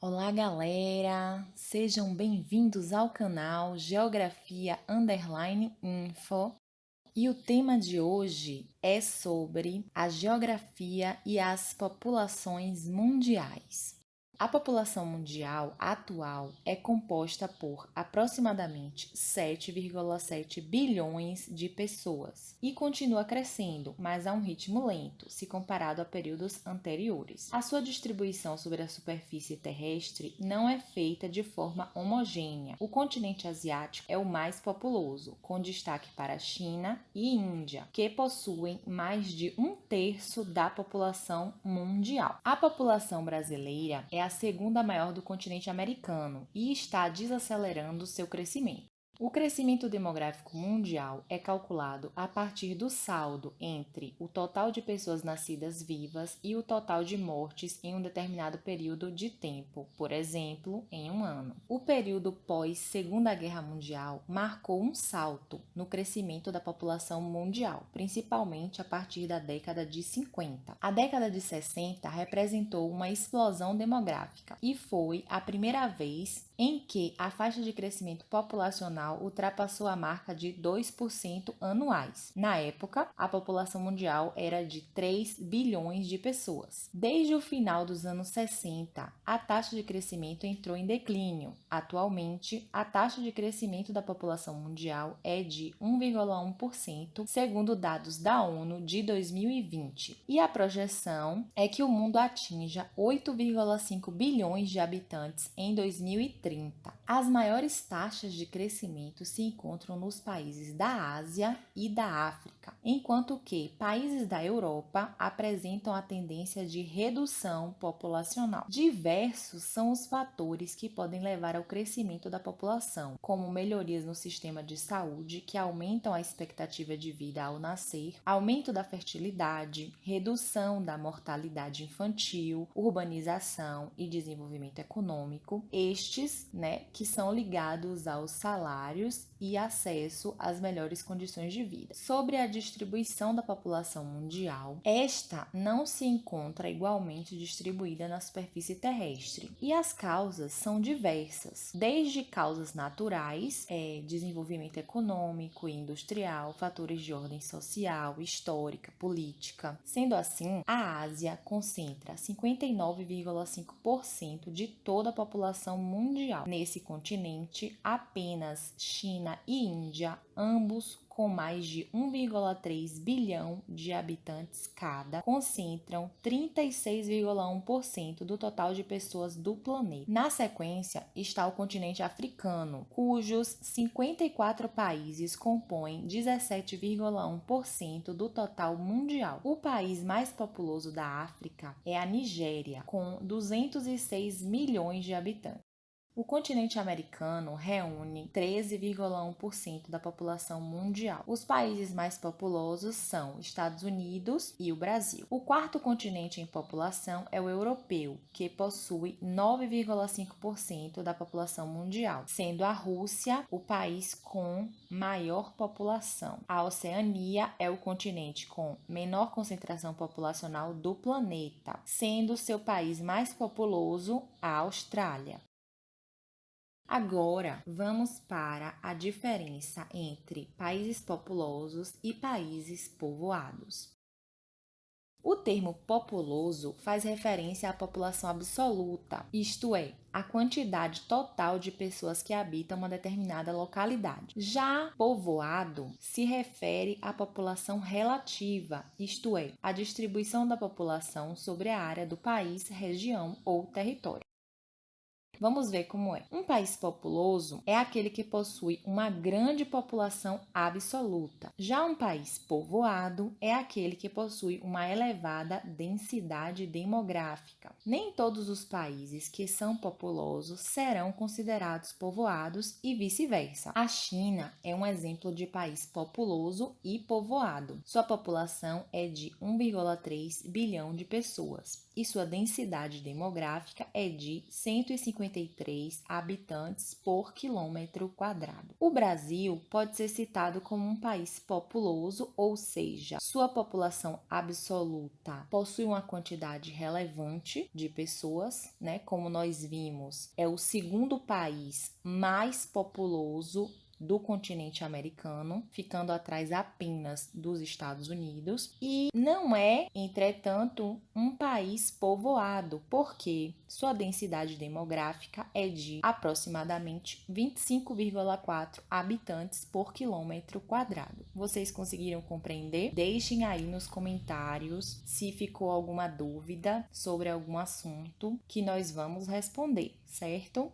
Olá, galera! Sejam bem-vindos ao canal Geografia Info. E o tema de hoje é sobre a geografia e as populações mundiais. A população mundial atual é composta por aproximadamente 7,7 bilhões de pessoas e continua crescendo, mas a um ritmo lento, se comparado a períodos anteriores. A sua distribuição sobre a superfície terrestre não é feita de forma homogênea. O continente asiático é o mais populoso, com destaque para a China e Índia, que possuem mais de um terço da população mundial. A população brasileira é a segunda maior do continente americano e está desacelerando seu crescimento. O crescimento demográfico mundial é calculado a partir do saldo entre o total de pessoas nascidas vivas e o total de mortes em um determinado período de tempo, por exemplo, em um ano. O período pós-Segunda Guerra Mundial marcou um salto no crescimento da população mundial, principalmente a partir da década de 50. A década de 60 representou uma explosão demográfica e foi a primeira vez em que a faixa de crescimento populacional ultrapassou a marca de 2% anuais. Na época, a população mundial era de 3 bilhões de pessoas. Desde o final dos anos 60, a taxa de crescimento entrou em declínio. Atualmente, a taxa de crescimento da população mundial é de 1,1%, segundo dados da ONU de 2020. E a projeção é que o mundo atinja 8,5 bilhões de habitantes em 2030. As maiores taxas de crescimento se encontram nos países da Ásia e da África, enquanto que países da Europa apresentam a tendência de redução populacional. Diversos são os fatores que podem levar ao crescimento da população, como melhorias no sistema de saúde que aumentam a expectativa de vida ao nascer, aumento da fertilidade, redução da mortalidade infantil, urbanização e desenvolvimento econômico. Estes, que são ligados aos salários e acesso às melhores condições de vida. Sobre a distribuição da população mundial, esta não se encontra igualmente distribuída na superfície terrestre, e as causas são diversas, desde causas naturais, desenvolvimento econômico e industrial, fatores de ordem social, histórica, política. Sendo assim, a Ásia concentra 59,5% de toda a população mundial. Nesse continente, apenas China e Índia, ambos com mais de 1,3 bilhão de habitantes cada, concentram 36,1% do total de pessoas do planeta. Na sequência está o continente africano, cujos 54 países compõem 17,1% do total mundial. O país mais populoso da África é a Nigéria, com 206 milhões de habitantes. O continente americano reúne 13,1% da população mundial. Os países mais populosos são Estados Unidos e o Brasil. O quarto continente em população é o europeu, que possui 9,5% da população mundial, sendo a Rússia o país com maior população. A Oceania é o continente com menor concentração populacional do planeta, sendo seu país mais populoso a Austrália. Agora, vamos para a diferença entre países populosos e países povoados. O termo populoso faz referência à população absoluta, isto é, a quantidade total de pessoas que habitam uma determinada localidade. Já povoado se refere à população relativa, isto é, a distribuição da população sobre a área do país, região ou território. Vamos ver como é. Um país populoso é aquele que possui uma grande população absoluta. Já um país povoado é aquele que possui uma elevada densidade demográfica. Nem todos os países que são populosos serão considerados povoados e vice-versa. A China é um exemplo de país populoso e povoado. Sua população é de 1,3 bilhão de pessoas e sua densidade demográfica é de 150 1.153 habitantes por quilômetro quadrado. O Brasil pode ser citado como um país populoso, ou seja, sua população absoluta possui uma quantidade relevante de pessoas, né? Como nós vimos, é o segundo país mais populoso do continente americano, ficando atrás apenas dos Estados Unidos, e não é, entretanto, um país povoado, porque sua densidade demográfica é de aproximadamente 25,4 habitantes por quilômetro quadrado. Vocês conseguiram compreender? Deixem aí nos comentários se ficou alguma dúvida sobre algum assunto que nós vamos responder, certo?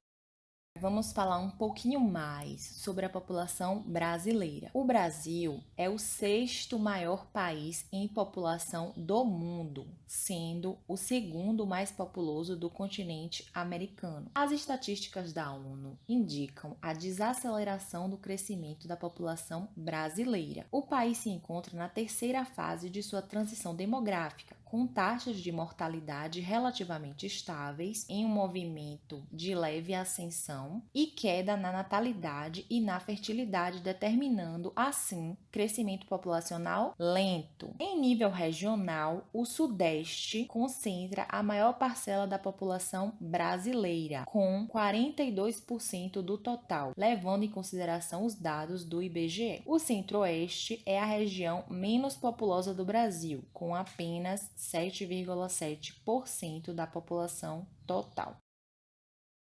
Vamos falar um pouquinho mais sobre a população brasileira. O Brasil é o sexto maior país em população do mundo, sendo o segundo mais populoso do continente americano. As estatísticas da ONU indicam a desaceleração do crescimento da população brasileira. O país se encontra na terceira fase de sua transição demográfica, com taxas de mortalidade relativamente estáveis, em um movimento de leve ascensão e queda na natalidade e na fertilidade, determinando, assim, crescimento populacional lento. Em nível regional, o Sudeste concentra a maior parcela da população brasileira, com 42% do total, levando em consideração os dados do IBGE. O Centro-Oeste é a região menos populosa do Brasil, com apenas 7,7% da população total.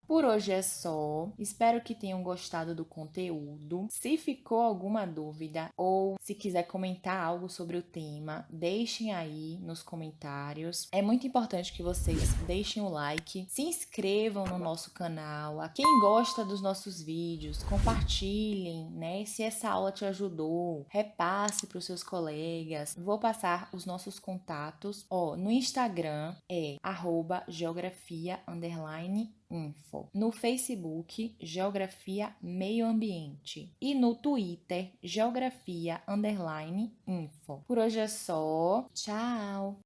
Por hoje é só. Espero que tenham gostado do conteúdo. Se ficou alguma dúvida ou se quiser comentar algo sobre o tema, deixem aí nos comentários. É muito importante que vocês deixem o like, se inscrevam no nosso canal. A quem gosta dos nossos vídeos, compartilhem, né? Se essa aula te ajudou, repasse para os seus colegas. Vou passar os nossos contatos. No Instagram é @geografia_info. No Facebook, Geografia Meio Ambiente. E no Twitter, Geografia_info. Por hoje é só. Tchau!